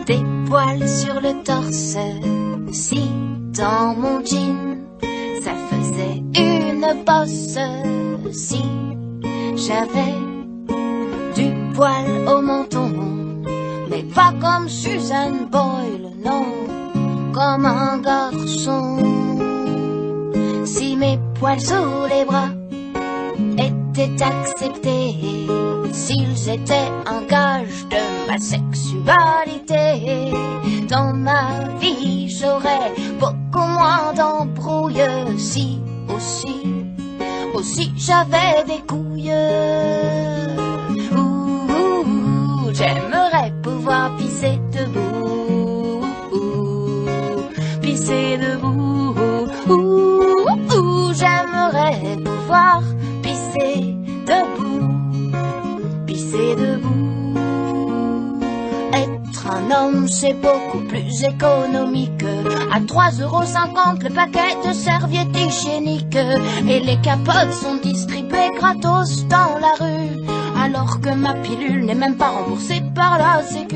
des poils sur le torse. Si dans mon jean ça faisait une bosse, si j'avais du poil au menton, mais pas comme Suzanne Boyle, non, comme un garçon. Si mes poils sous les bras étaient acceptés, s'ils étaient un gage de ma sexualité, dans ma vie j'aurais beaucoup moins d'embrouilles. Si aussi j'avais des couilles. J'aimerais pouvoir pisser debout, pisser debout. J'aimerais pouvoir pisser debout, pisser debout. Être un homme, c'est beaucoup plus économique. À 3,50 € le paquet de serviettes hygiéniques. Et les capotes sont distribuées gratos dans la rue, alors que ma pilule n'est même pas remboursée par la sécu.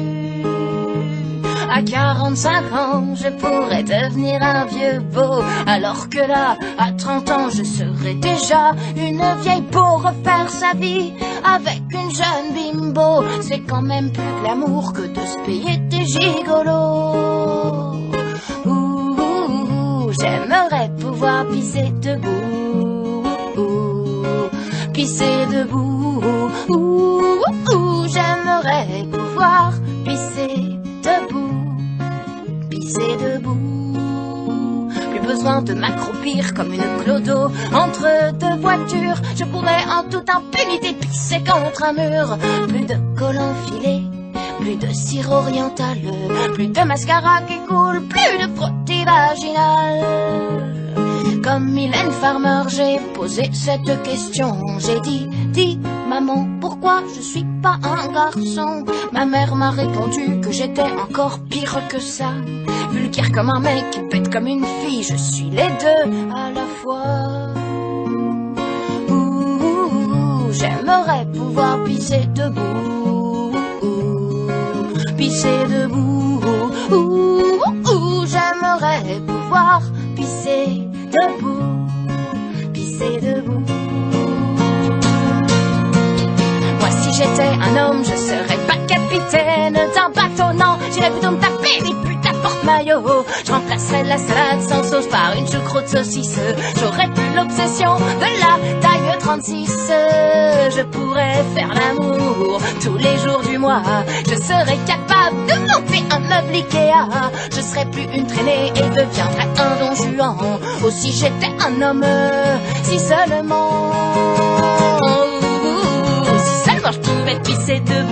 À 45 ans, je pourrais devenir un vieux beau, alors que là, à 30 ans, je serais déjà une vieille peau. Refaire sa vie avec une jeune bimbo, c'est quand même plus glamour que de se payer des gigolos. J'aimerais pouvoir pisser debout, pisser debout. J'aimerais pouvoir pisser debout, pisser debout. Plus besoin de m'accroupir comme une clodo entre deux voitures. Je pourrais en toute impunité pisser contre un mur. Plus de collants filés, plus de cire orientale, plus de mascara qui coule, plus de frottis vaginal. Comme Mylène Farmer, j'ai posé cette question. J'ai dit, maman, pourquoi je suis pas un garçon? Ma mère m'a répondu que j'étais encore pire que ça. Vulgaire comme un mec, bête comme une fille, je suis les deux à la fois. J'aimerais pouvoir pisser debout, pisser debout. J'aimerais pouvoir pisser debout, pisser debout. Moi si j'étais un homme, je serais pas capitaine d'un bateau, non, j'irais plutôt me taper des putes à porte-maillot. Je remplacerais la salade sans sauce par une choucroute saucisse. J'aurais plus l'obsession de la taille 36. Je pourrais faire l'amour tous les jours du mois. Je serais capable de monter un meuble Ikea. Je serais plus une traînée et deviendrais un Don Juan. Oh, si j'étais un homme, si seulement je pouvais pisser debout.